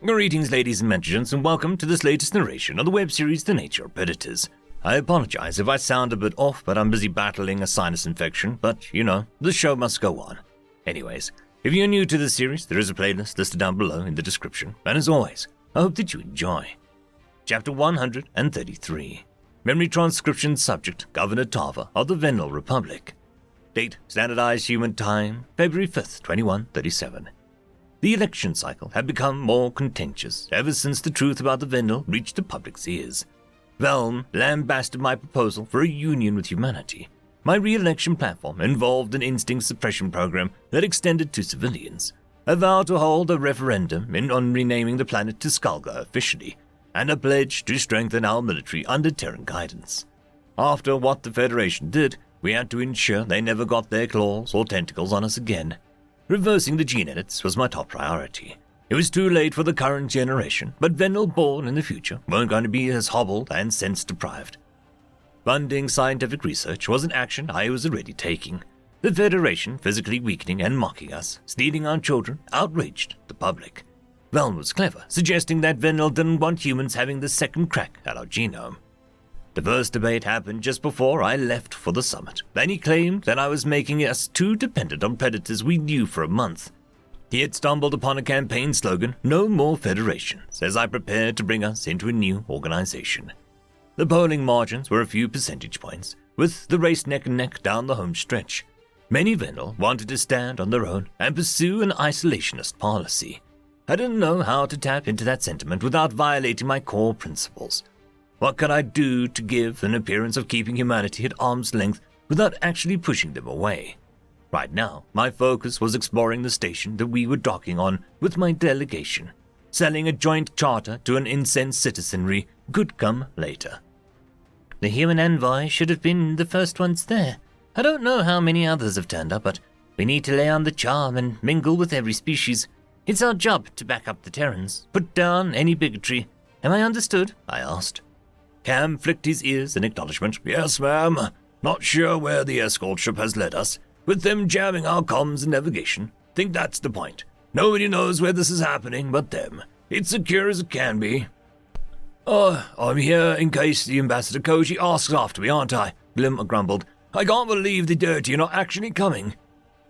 Greetings, ladies and gentlemen, and welcome to this latest narration of the web series The Nature of Predators. I apologize if I sound a bit off, but I'm busy battling a sinus infection, but, you know, the show must go on. Anyways, if you're new to this series, there is a playlist listed down below in the description, and as always, I hope that you enjoy. Chapter 133. Memory Transcription Subject, Governor Tava of the Venal Republic. Date, Standardized Human Time, February 5th, 2137. The election cycle had become more contentious ever since the truth about the Venal reached the public's ears. Velm lambasted my proposal for a union with humanity. My re-election platform involved an instinct suppression program that extended to civilians, a vow to hold a referendum on renaming the planet to Skalga officially, and a pledge to strengthen our military under Terran guidance. After what the Federation did, we had to ensure they never got their claws or tentacles on us again. Reversing the gene edits was my top priority. It was too late for the current generation, but Venal born in the future weren't going to be as hobbled and sense-deprived. Funding scientific research was an action I was already taking. The Federation physically weakening and mocking us, stealing our children, outraged the public. Velm was clever, suggesting that Venal didn't want humans having the second crack at our genome. The first debate happened just before I left for the summit, and he claimed that I was making us too dependent on predators we knew for a month. He had stumbled upon a campaign slogan, "No more federations," as I prepared to bring us into a new organization. The polling margins were a few percentage points, with the race neck and neck down the home stretch. Many Venal wanted to stand on their own and pursue an isolationist policy. I didn't know how to tap into that sentiment without violating my core principles. What could I do to give an appearance of keeping humanity at arm's length without actually pushing them away? Right now, my focus was exploring the station that we were docking on with my delegation. Selling a joint charter to an incensed citizenry could come later. The human envoy should have been the first ones there. I don't know how many others have turned up, but we need to lay on the charm and mingle with every species. It's our job to back up the Terrans, put down any bigotry. Am I understood? I asked. Cam flicked his ears in acknowledgement. Yes, ma'am. Not sure where the escort ship has led us, with them jamming our comms and navigation. Think that's the point. Nobody knows where this is happening but them. It's secure as it can be. I'm here in case the Ambassador Koji asks after me, aren't I? Glim grumbled. I can't believe the dirty are not actually coming.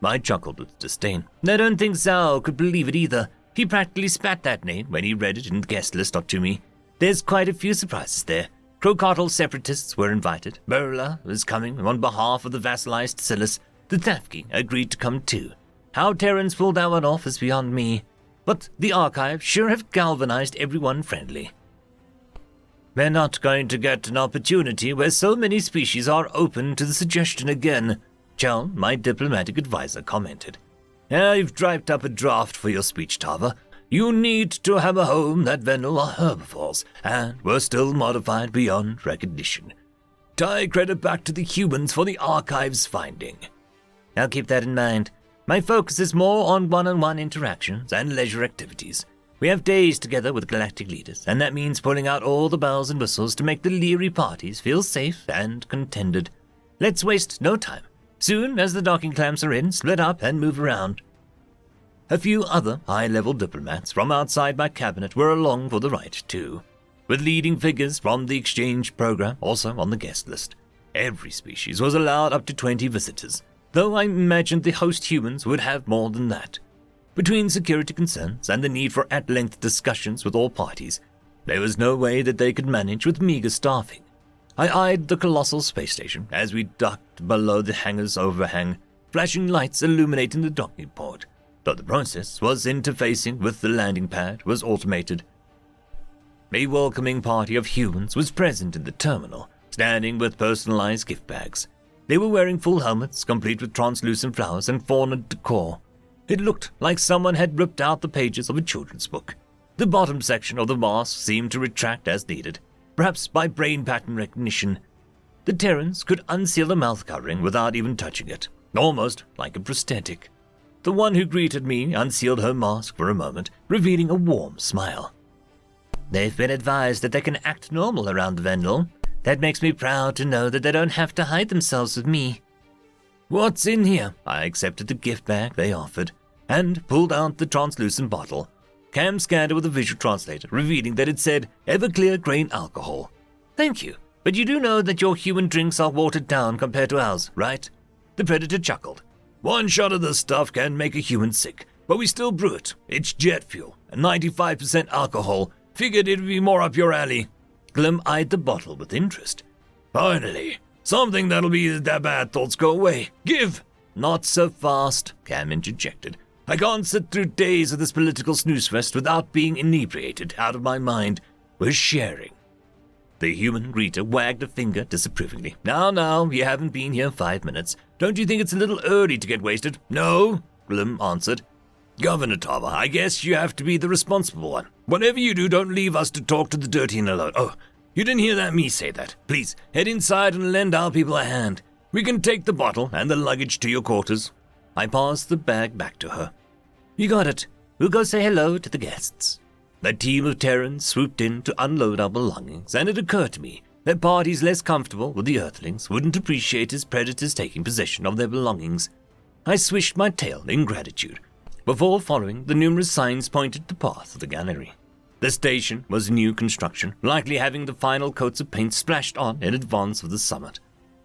I chuckled with disdain. I don't think Zhao could believe it either. He practically spat that name when he read it in the guest list up to me. There's quite a few surprises there. Crocodile separatists were invited. Burla was coming on behalf of the vassalized Silas. The Thafki agreed to come too. How Terrans pulled that one off is beyond me. But the archive sure have galvanized everyone friendly. We're not going to get an opportunity where so many species are open to the suggestion again, Chell, my diplomatic advisor, commented. You've typed up a draft for your speech, Tava. You need to have a home that Venal are herbivores, and were still modified beyond recognition. Tie credit back to the humans for the archive's finding. I'll keep that in mind. My focus is more on one-on-one interactions and leisure activities. We have days together with galactic leaders, and that means pulling out all the bells and whistles to make the leery parties feel safe and contented. Let's waste no time. Soon as the docking clamps are in, split up and move around. A few other high-level diplomats from outside my cabinet were along for the ride too, with leading figures from the exchange program also on the guest list. Every species was allowed up to 20 visitors, though I imagined the host humans would have more than that. Between security concerns and the need for at-length discussions with all parties, there was no way that they could manage with meager staffing. I eyed the colossal space station as we docked below the hangar's overhang, flashing lights illuminating the docking port. Though the process was interfacing with the landing pad was automated. A welcoming party of humans was present in the terminal, standing with personalized gift bags. They were wearing full helmets, complete with translucent flowers and fauna decor. It looked like someone had ripped out the pages of a children's book. The bottom section of the mask seemed to retract as needed, perhaps by brain pattern recognition. The Terrans could unseal the mouth covering without even touching it, almost like a prosthetic. The one who greeted me unsealed her mask for a moment, revealing a warm smile. They've been advised that they can act normal around the Venal. That makes me proud to know that they don't have to hide themselves with me. What's in here? I accepted the gift bag they offered, and pulled out the translucent bottle. Cam scanned it with a visual translator, revealing that it said Everclear grain alcohol. Thank you, but you do know that your human drinks are watered down compared to ours, right? The Predator chuckled. One shot of this stuff can make a human sick, but we still brew it. It's jet fuel, and 95% alcohol. Figured it'd be more up your alley. Glim eyed the bottle with interest. Finally, something that'll be that bad thoughts go away. Give! Not so fast, Cam interjected. I can't sit through days of this political snooze fest without being inebriated out of my mind. We're sharing. The human greeter wagged a finger disapprovingly. Now, you haven't been here 5 minutes. Don't you think it's a little early to get wasted? No, Glim answered. Governor Tava, I guess you have to be the responsible one. Whatever you do, don't leave us to talk to the dirty and alone. Oh, you didn't hear me say that. Please, head inside and lend our people a hand. We can take the bottle and the luggage to your quarters. I passed the bag back to her. You got it. We'll go say hello to the guests. A team of Terrans swooped in to unload our belongings, and it occurred to me that parties less comfortable with the Earthlings wouldn't appreciate as predators taking possession of their belongings. I swished my tail in gratitude, before following the numerous signs pointed the path of the gallery. The station was new construction, likely having the final coats of paint splashed on in advance of the summit.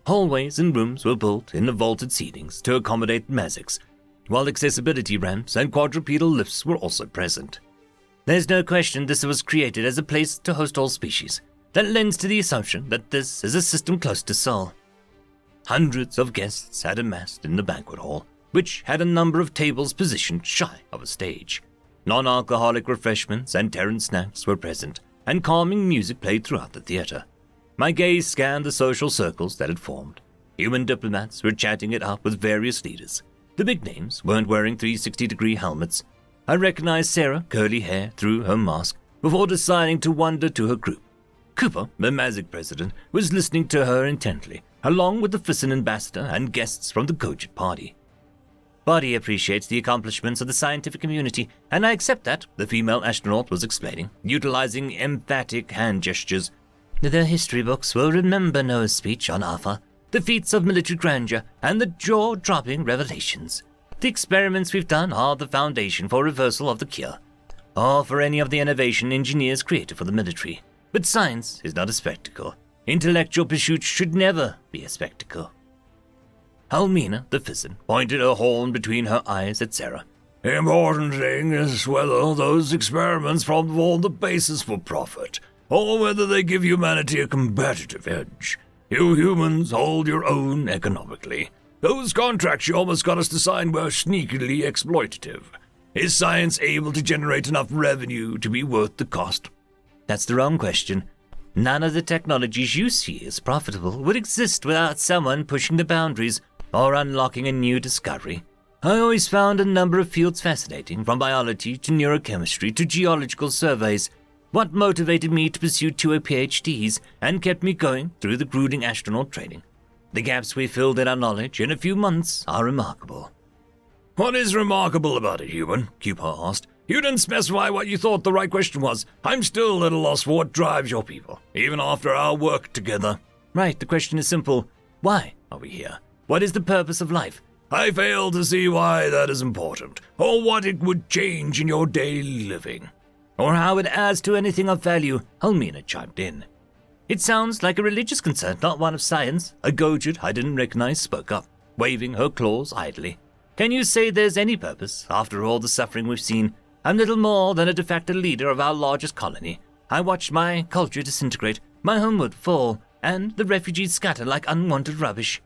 Hallways and rooms were built in the vaulted ceilings to accommodate Mazics, while accessibility ramps and quadrupedal lifts were also present. There's no question this was created as a place to host all species. That lends to the assumption that this is a system close to Sol. Hundreds of guests had amassed in the banquet hall, which had a number of tables positioned shy of a stage. Non-alcoholic refreshments and Terran snacks were present, and calming music played throughout the theater. My gaze scanned the social circles that had formed. Human diplomats were chatting it up with various leaders. The big names weren't wearing 360-degree helmets. I recognized Sarah, curly hair, through her mask, before deciding to wander to her group. Cooper, the Mazic president, was listening to her intently, along with the Fissin ambassador and guests from the Gojit party. Body appreciates the accomplishments of the scientific community, and I accept that, the female astronaut was explaining, utilizing emphatic hand gestures. The history books will remember Noah's speech on Alpha, the feats of military grandeur, and the jaw-dropping revelations. The experiments we've done are the foundation for reversal of the cure, or for any of the innovation engineers created for the military. But science is not a spectacle. Intellectual pursuits should never be a spectacle. Almina, the Fissin, pointed her horn between her eyes at Sarah. The important thing is whether those experiments form the basis for profit, or whether they give humanity a competitive edge. You humans hold your own economically. Those contracts you almost got us to sign were sneakily exploitative. Is science able to generate enough revenue to be worth the cost? That's the wrong question. None of the technologies you see as profitable would exist without someone pushing the boundaries or unlocking a new discovery. I always found a number of fields fascinating, from biology to neurochemistry to geological surveys. What motivated me to pursue 2 PhDs and kept me going through the grueling astronaut training. The gaps we filled in our knowledge in a few months are remarkable. What is remarkable about it, human? Cooper asked. You didn't specify what you thought the right question was. I'm still at a loss for what drives your people, even after our work together. Right, the question is simple. Why are we here? What is the purpose of life? I fail to see why that is important, or what it would change in your daily living. Or how it adds to anything of value, Almina chimed in. It sounds like a religious concern, not one of science. A Gojit I didn't recognize spoke up, waving her claws idly. Can you say there's any purpose, after all the suffering we've seen? I'm little more than a de facto leader of our largest colony. I watched my culture disintegrate, my homewood fall, and the refugees scatter like unwanted rubbish.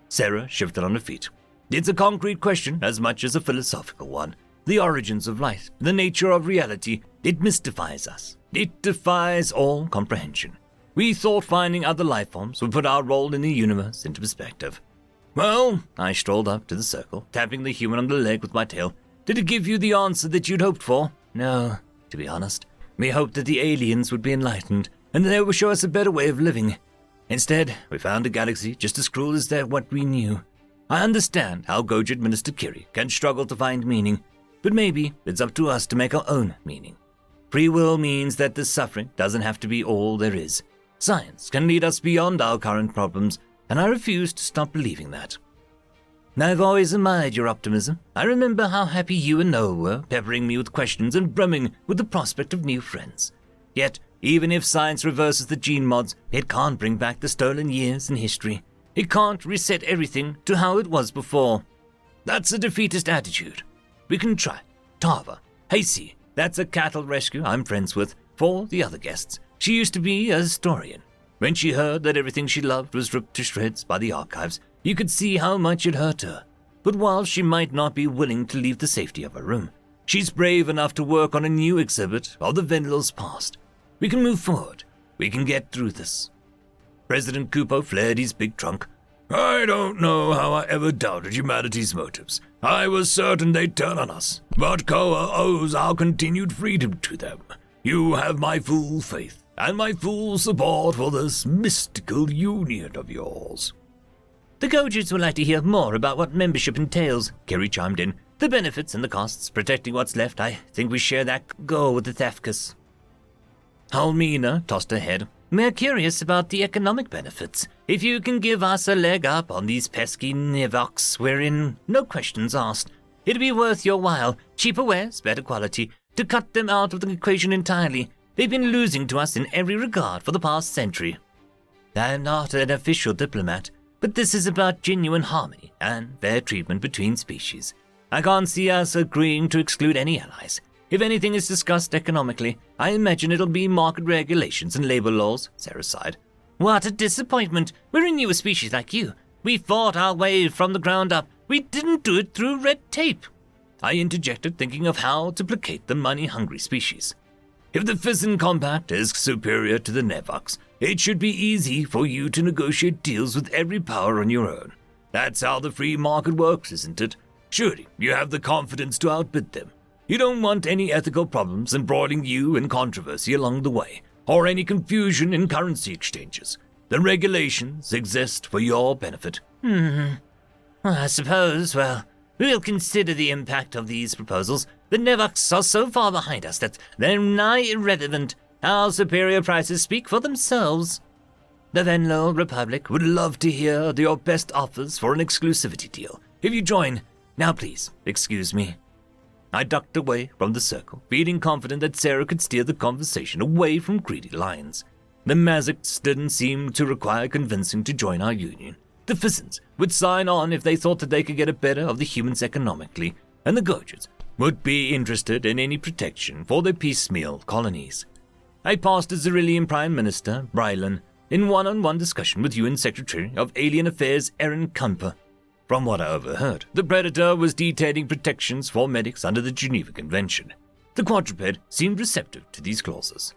Sarah shifted on her feet. It's a concrete question as much as a philosophical one. The origins of life, the nature of reality, it mystifies us. It defies all comprehension. We thought finding other life forms would put our role in the universe into perspective. Well, I strolled up to the circle, tapping the human on the leg with my tail. Did it give you the answer that you'd hoped for? No, to be honest. We hoped that the aliens would be enlightened, and they would show us a better way of living. Instead, we found a galaxy just as cruel as what we knew. I understand how Gojit Minister Kiri can struggle to find meaning, but maybe it's up to us to make our own meaning. Free will means that the suffering doesn't have to be all there is. Science can lead us beyond our current problems, and I refuse to stop believing that. I've always admired your optimism. I remember how happy you and Noah were, peppering me with questions and brimming with the prospect of new friends. Yet, even if science reverses the gene mods, it can't bring back the stolen years in history. It can't reset everything to how it was before. That's a defeatist attitude. We can try. Tava. Hasey. That's a cattle rescue I'm friends with. For the other guests, she used to be a historian. When she heard that everything she loved was ripped to shreds by the archives, you could see how much it hurt her. But while she might not be willing to leave the safety of her room, she's brave enough to work on a new exhibit of the Vendl's past. We can move forward. We can get through this. President Kupo flared his big trunk. I don't know how I ever doubted humanity's motives. I was certain they'd turn on us, but Koa owes our continued freedom to them. You have my full faith and my full support for this mystical union of yours. The Gojers would like to hear more about what membership entails, Kerry chimed in. The benefits and the costs, protecting what's left. I think we share that goal with the Thefkas. Halmina tossed her head. We're curious about the economic benefits. If you can give us a leg up on these pesky Nivox, we're in, no questions asked. It'd be worth your while. Cheaper wares, better quality. To cut them out of the equation entirely. They've been losing to us in every regard for the past century. I'm not an official diplomat, but this is about genuine harmony and fair treatment between species. I can't see us agreeing to exclude any allies. If anything is discussed economically, I imagine it'll be market regulations and labor laws, Sarah sighed. What a disappointment. We're a newer species like you. We fought our way from the ground up. We didn't do it through red tape. I interjected, thinking of how to placate the money-hungry species. If the Fission Compact is superior to the Nevox, it should be easy for you to negotiate deals with every power on your own. That's how the free market works, isn't it? Surely you have the confidence to outbid them. You don't want any ethical problems embroiling you in controversy along the way, or any confusion in currency exchanges. The regulations exist for your benefit. I suppose, we'll consider the impact of these proposals. The Nevox are so far behind us that they're nigh irrelevant. Our superior prices speak for themselves. The Venlo Republic would love to hear your best offers for an exclusivity deal. If you join, now please, excuse me. I ducked away from the circle, feeling confident that Sarah could steer the conversation away from greedy lions. The Mazaks didn't seem to require convincing to join our union. The Fissons would sign on if they thought that they could get a better of the humans economically, and the Gojers would be interested in any protection for their piecemeal colonies. I passed as Zerillian Prime Minister Brylan in one-on-one discussion with UN Secretary of Alien Affairs Aaron Kumper. From what I overheard, the Predator was detailing protections for medics under the Geneva Convention. The quadruped seemed receptive to these clauses.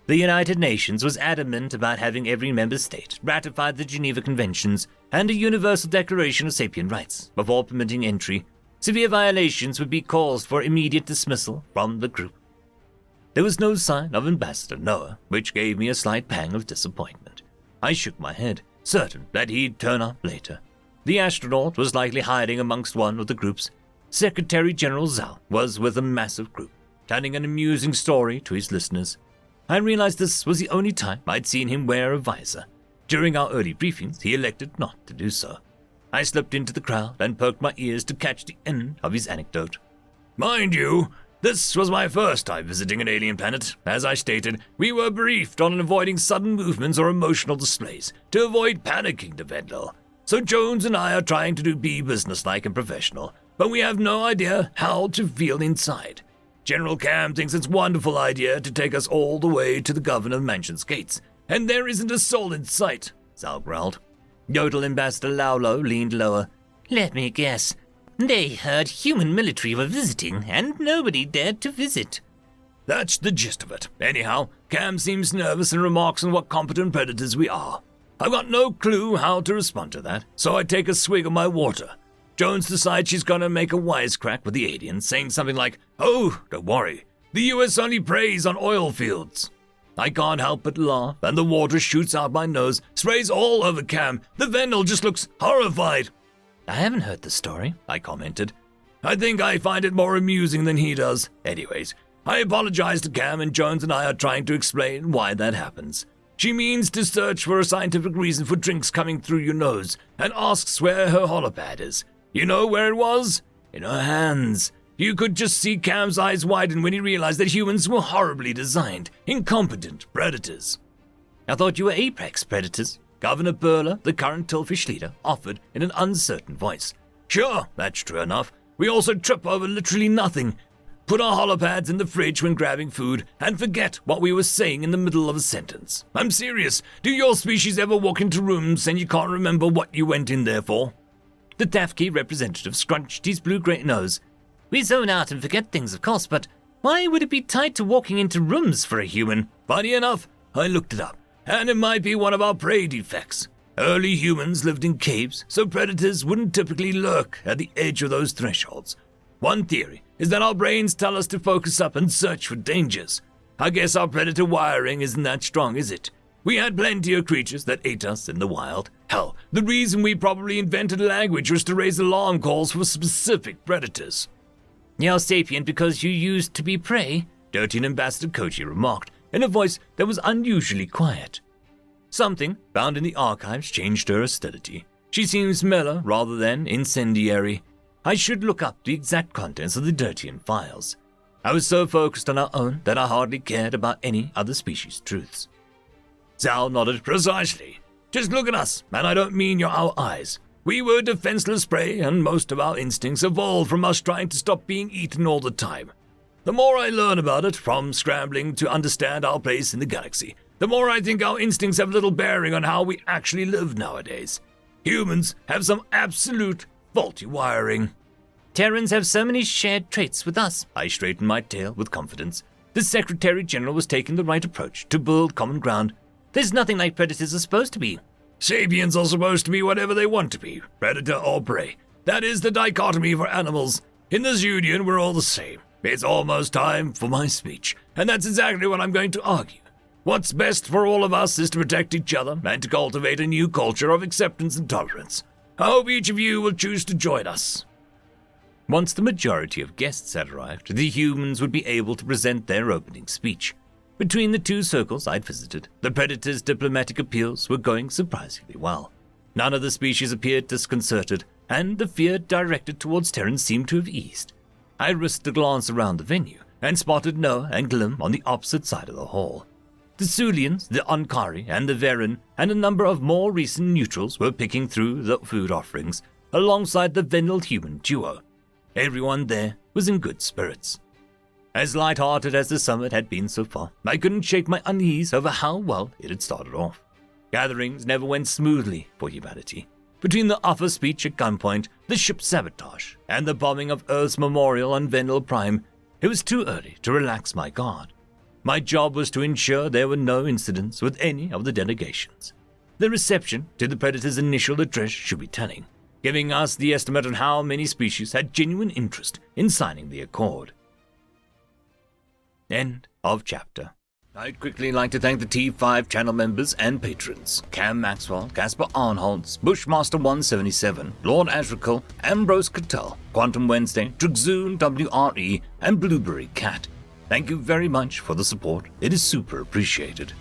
The United Nations was adamant about having every member state ratify the Geneva Conventions and a Universal Declaration of Sapient Rights before permitting entry. Severe violations would be cause for immediate dismissal from the group. There was no sign of Ambassador Noah, which gave me a slight pang of disappointment. I shook my head, certain that he'd turn up later. The astronaut was likely hiding amongst one of the groups. Secretary General Zhao was with a massive group, telling an amusing story to his listeners. I realized this was the only time I'd seen him wear a visor. During our early briefings, he elected not to do so. I slipped into the crowd and perked my ears to catch the end of his anecdote. Mind you, this was my first time visiting an alien planet. As I stated, we were briefed on avoiding sudden movements or emotional displays to avoid panicking the Vendel. So Jones and I are trying to be businesslike and professional, but we have no idea how to feel inside. General Cam thinks it's a wonderful idea to take us all the way to the Governor Mansion's gates, and there isn't a soul in sight, Zal growled. Yodel Ambassador Laulo leaned lower. Let me guess. They heard human military were visiting, and nobody dared to visit. That's the gist of it. Anyhow, Cam seems nervous and remarks on what competent predators we are. I've got no clue how to respond to that, so I take a swig of my water. Jones decides she's gonna make a wisecrack with the aliens, saying something like, "Oh, don't worry, the US only preys on oil fields." I can't help but laugh, and the water shoots out my nose, sprays all over Cam. The Vendel just looks horrified. I haven't heard the story, I commented. I think I find it more amusing than he does. Anyways, I apologize to Cam, and Jones and I are trying to explain why that happens. She means to search for a scientific reason for drinks coming through your nose and asks where her holopad is. You know where it was? In her hands. You could just see Cam's eyes widen when he realized that humans were horribly designed, incompetent predators. I thought you were apex predators. Governor Burler, the current Tillfish leader, offered in an uncertain voice. Sure, that's true enough. We also trip over literally nothing. Put our holopads in the fridge when grabbing food, and forget what we were saying in the middle of a sentence. I'm serious. Do your species ever walk into rooms and you can't remember what you went in there for? The Tafkey representative scrunched his blue-grey nose. We zone out and forget things, of course, but why would it be tied to walking into rooms for a human? Funny enough, I looked it up, and it might be one of our prey defects. Early humans lived in caves, so predators wouldn't typically lurk at the edge of those thresholds. One theory is that our brains tell us to focus up and search for dangers. I guess our predator wiring isn't that strong, is it? We had plenty of creatures that ate us in the wild. Hell, the reason we probably invented a language was to raise alarm calls for specific predators. You're sapient because you used to be prey, Dirtian Ambassador Koji remarked in a voice that was unusually quiet. Something found in the archives changed her hostility. She seems mellow rather than incendiary. I should look up the exact contents of the Dirtian files. I was so focused on our own that I hardly cared about any other species' truths. Zal nodded. Precisely. Just look at us, and I don't mean our eyes. We were defenseless prey, and most of our instincts evolved from us trying to stop being eaten all the time. The more I learn about it, from scrambling to understand our place in the galaxy, the more I think our instincts have little bearing on how we actually live nowadays. Humans have some absolute faulty wiring. Terrans have so many shared traits with us. I straightened my tail with confidence. The Secretary General was taking the right approach to build common ground. There's nothing like predators are supposed to be. Sapiens are supposed to be whatever they want to be, predator or prey. That is the dichotomy for animals. In the Zudian, we're all the same. It's almost time for my speech, and that's exactly what I'm going to argue. What's best for all of us is to protect each other and to cultivate a new culture of acceptance and tolerance. I hope each of you will choose to join us. Once the majority of guests had arrived, the humans would be able to present their opening speech. Between the two circles I'd visited, the predators' diplomatic appeals were going surprisingly well. None of the species appeared disconcerted, and the fear directed towards Terrans seemed to have eased. I risked a glance around the venue, and spotted Noah and Glim on the opposite side of the hall. The Sulians, the Ankari, and the Varen, and a number of more recent neutrals were picking through the food offerings, alongside the Vendel human duo. Everyone there was in good spirits. As light-hearted as the summit had been so far, I couldn't shake my unease over how well it had started off. Gatherings never went smoothly for humanity. Between the offer speech at gunpoint, the ship sabotage, and the bombing of Earth's memorial on Vendel Prime, it was too early to relax my guard. My job was to ensure there were no incidents with any of the delegations. The reception to the Predator's initial address should be telling, giving us the estimate on how many species had genuine interest in signing the accord. End of chapter. I'd quickly like to thank the T5 channel members and patrons: Cam Maxwell, Casper Arnholtz, Bushmaster177, Lord Azrakal, Ambrose Cattell, Quantum Wednesday, Dragzoon W.R.E, and Blueberry Cat. Thank you very much for the support. It is super appreciated.